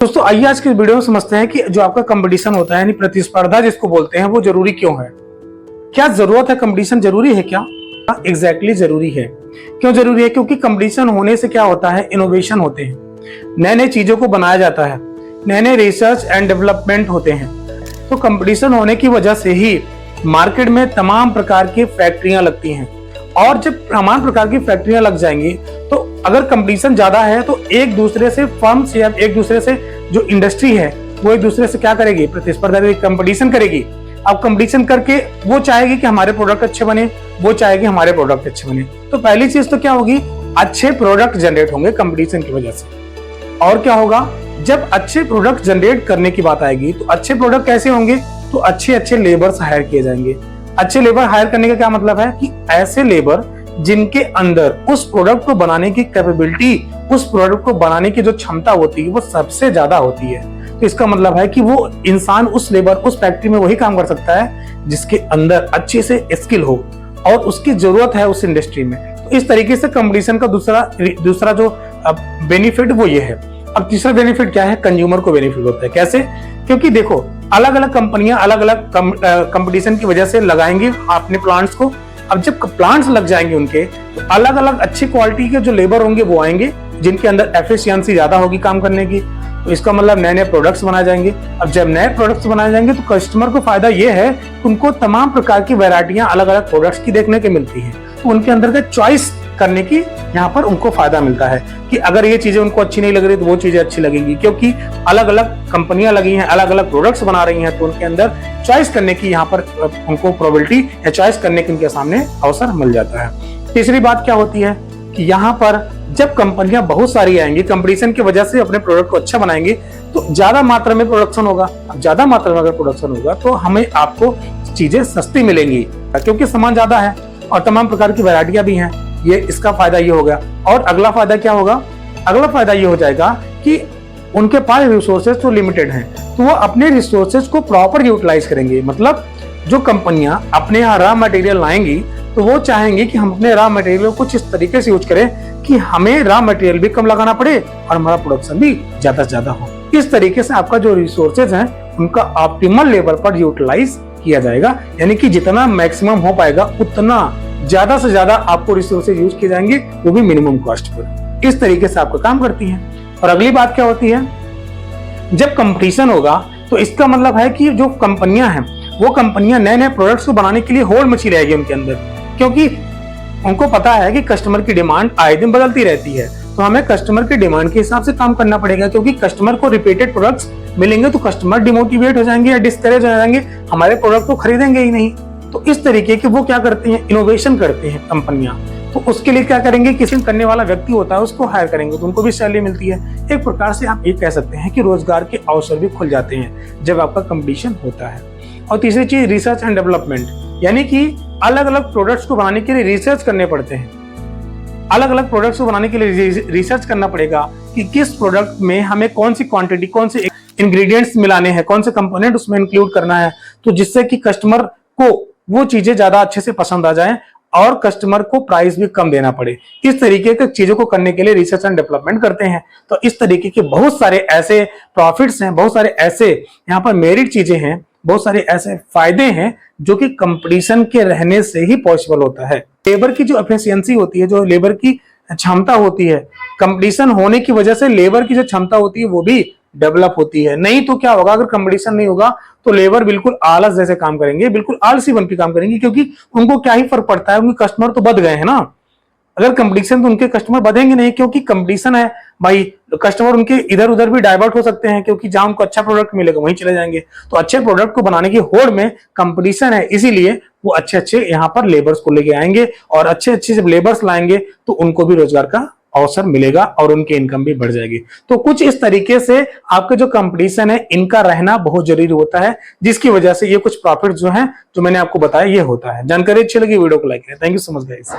दोस्तों आइए आज की वीडियो में समझते हैं कि जो आपका कंपटीशन होता है यानी प्रतिस्पर्धा जिसको बोलते हैं वो जरूरी क्यों है। क्या जरूरत है, कंपटीशन जरूरी है क्या? एग्जैक्टली जरूरी है। क्यों जरूरी है? क्योंकि कंपटीशन होने से क्या होता है, इनोवेशन होते हैं, नए नए चीजों को बनाया जाता है, नए नए रिसर्च एंड डेवलपमेंट होते हैं। तो कंपटीशन होने की वजह से ही मार्केट में तमाम प्रकार की फैक्ट्रियां लगती हैं, और जब तमाम प्रकार की फैक्ट्रियां लग जाएंगी तो अगर कंपटीशन ज्यादा है तो एक दूसरे से फर्म्स या एक दूसरे से जो इंडस्ट्री है वो एक दूसरे से क्या करेगी, प्रतिस्पर्धा करेगी, कंपटीशन करेगी। अब कंपटीशन करके वो चाहेगी कि हमारे प्रोडक्ट अच्छे बने, वो चाहेगी हमारे प्रोडक्ट अच्छे बने। तो पहली चीज तो क्या होगी, अच्छे प्रोडक्ट जनरेट होंगे कंपटीशन की वजह से। और क्या होगा, जब अच्छे प्रोडक्ट जनरेट करने की बात आएगी तो अच्छे प्रोडक्ट कैसे होंगे, तो अच्छे अच्छे लेबर्स हायर किए जाएंगे। अच्छे लेबर हायर करने का क्या मतलब है कि ऐसे लेबर जिनके अंदर उस प्रोडक्ट को बनाने की कैपेबिलिटी, उस प्रोडक्ट को बनाने की जो क्षमता होती है वो सबसे ज्यादा होती है। तो इसका मतलब है कि वो इंसान, उस लेबर, उस फैक्ट्री में वही काम कर सकता है जिसके अंदर अच्छे से स्किल हो और उसकी जरूरत है उस इंडस्ट्री में। तो इस तरीके से कंपटीशन का दूसरा जो बेनिफिट वो ये है। अब तीसरा बेनिफिट क्या है, कंज्यूमर को बेनिफिट होता है। कैसे? क्योंकि देखो अलग अलग कंपनियां अलग अलग कंपटीशन की वजह से लगाएंगी अपने प्लांट्स को। अब जब प्लांट्स लग जाएंगे उनके, तो अलग अलग अच्छी क्वालिटी के जो लेबर होंगे वो आएंगे जिनके अंदर एफिशिएंसी ज्यादा होगी काम करने की। तो इसका मतलब नए नए प्रोडक्ट्स बनाए जाएंगे। अब जब नए प्रोडक्ट्स बनाए जाएंगे तो कस्टमर को फायदा ये है कि उनको तमाम प्रकार की वैरायटियां अलग अलग प्रोडक्ट्स की देखने को मिलती है। तो उनके अंदर का चॉइस करने की यहाँ पर उनको फायदा मिलता है कि अगर ये चीजें उनको अच्छी नहीं लग रही तो वो चीजें अच्छी लगेंगी, क्योंकि अलग अलग कंपनियां लगी हैं, अलग अलग प्रोडक्ट्स बना रही हैं, तो उनके अंदर चॉइस करने की यहाँ पर उनको प्रोबेबिलिटी या चॉइस करने की उनके सामने अवसर मिल जाता है। तीसरी बात क्या होती है कि यहाँ पर जब कंपनियां बहुत सारी आएंगी, कंपटीशन की वजह से अपने प्रोडक्ट को अच्छा बनाएंगे, तो ज्यादा मात्रा में प्रोडक्शन होगा। अब ज्यादा मात्रा में अगर प्रोडक्शन होगा तो हमें आपको चीजें सस्ती मिलेंगी क्योंकि सामान ज्यादा है और तमाम प्रकार की वैरायटियां भी हैं। ये इसका फायदा ये होगा। और अगला फायदा क्या होगा, अगला फायदा ये हो जाएगा कि उनके पास रिसोर्सेज तो लिमिटेड हैं, तो वो अपने रिसोर्सेज को प्रॉपर यूटिलाइज करेंगे। मतलब जो कंपनियां अपने यहाँ रॉ मटेरियल लाएंगी तो वो चाहेंगे कि हम अपने रॉ मटेरियल को कुछ तरीके से यूज करें कि हमें रॉ मटेरियल भी कम लगाना पड़े और हमारा प्रोडक्शन भी ज्यादा से ज्यादा हो। इस तरीके से आपका जो रिसोर्सेज है उनका ऑप्टिमल लेवल पर यूटिलाइज किया जाएगा, यानी कि जितना मैक्सिमम हो पाएगा उतना ज्यादा से ज्यादा आपको रिसोर्सेज यूज किए जाएंगे, वो भी मिनिमम कॉस्ट पर। इस तरीके से आपका काम करती है। और अगली बात क्या होती है, जब कंपटीशन होगा तो इसका मतलब है कि जो कंपनियां हैं वो कंपनियां नए नए प्रोडक्ट्स को बनाने के लिए होड़ मची रहेगी उनके अंदर, क्योंकि उनको पता है कि कस्टमर की डिमांड आए दिन बदलती रहती है। तो हमें कस्टमर की डिमांड के हिसाब से काम करना पड़ेगा, क्योंकि कस्टमर को रिपीटेड प्रोडक्ट्स मिलेंगे तो कस्टमर डिमोटिवेट हो जाएंगे या डिस्करेज हो जाएंगे, हमारे प्रोडक्ट को खरीदेंगे ही नहीं। तो इस तरीके के वो क्या करते हैं, इनोवेशन करते हैं कंपनियां। तो उसके लिए क्या करेंगे, किसी करने वाला व्यक्ति होता है उसको हायर करेंगे तो उनको भी सैलरी मिलती है। एक प्रकार से आप ये कह सकते हैं कि रोजगार के अवसर भी खुल जाते हैं जब आपका कंपटीशन होता है। और तीसरी चीज रिसर्च एंड डेवलपमेंट, यानी कि अलग अलग प्रोडक्ट्स को बनाने के लिए रिसर्च करने पड़ते हैं। अलग अलग प्रोडक्ट्स को बनाने के लिए रिसर्च करना पड़ेगा कि किस प्रोडक्ट में हमें कौन सी क्वांटिटी, कौन से इंग्रेडिएंट्स मिलाने हैं, कौन से कंपोनेंट उसमें इंक्लूड करना है, तो जिससे कि कस्टमर को वो चीजें ज्यादा अच्छे से पसंद आ जाएं और कस्टमर को प्राइस भी कम देना पड़े। इस तरीके की चीजों को करने के लिए रिसर्च एंड डेवलपमेंट करते हैं। तो इस तरीके के बहुत सारे ऐसे प्रॉफिट्स हैं, बहुत सारे ऐसे यहाँ पर मेरिट चीजें हैं, बहुत सारे ऐसे फायदे हैं जो कि कंपटीशन के रहने से ही पॉसिबल होता है। लेबर की जो एफिशिएंसी होती है, जो लेबर की क्षमता होती है, कंपटीशन होने की वजह से लेबर की जो क्षमता होती है वो भी डेवलप होती है। नहीं तो क्या होगा, अगर कंपटीशन नहीं होगा तो लेबर बिल्कुल आलस जैसे काम करेंगे, बिल्कुल आलसी बन के काम करेंगे, क्योंकि उनको क्या ही फर्क पड़ता है, उनके कस्टमर तो बढ़ गए हैं ना। अगर कंपटीशन तो उनके कस्टमर बढ़ेंगे नहीं, क्योंकि कंपटीशन है भाई, कस्टमर उनके इधर उधर भी डाइवर्ट हो सकते हैं, क्योंकि जहां उनको अच्छा प्रोडक्ट मिलेगा वहीं चले जाएंगे। तो अच्छे प्रोडक्ट को बनाने की होड़ में कंपटीशन है, इसीलिए वो अच्छे अच्छे यहाँ पर लेबर्स को लेके आएंगे, और अच्छे अच्छे जब लेबर्स लाएंगे तो उनको भी रोजगार का अवसर मिलेगा और उनकी इनकम भी बढ़ जाएगी। तो कुछ इस तरीके से आपके जो कंपटीशन है इनका रहना बहुत जरूरी होता है, जिसकी वजह से ये कुछ प्रॉफिट जो है जो मैंने आपको बताया ये होता है। जानकारी अच्छी लगी वीडियो को लाइक करें। Thank you so much guys.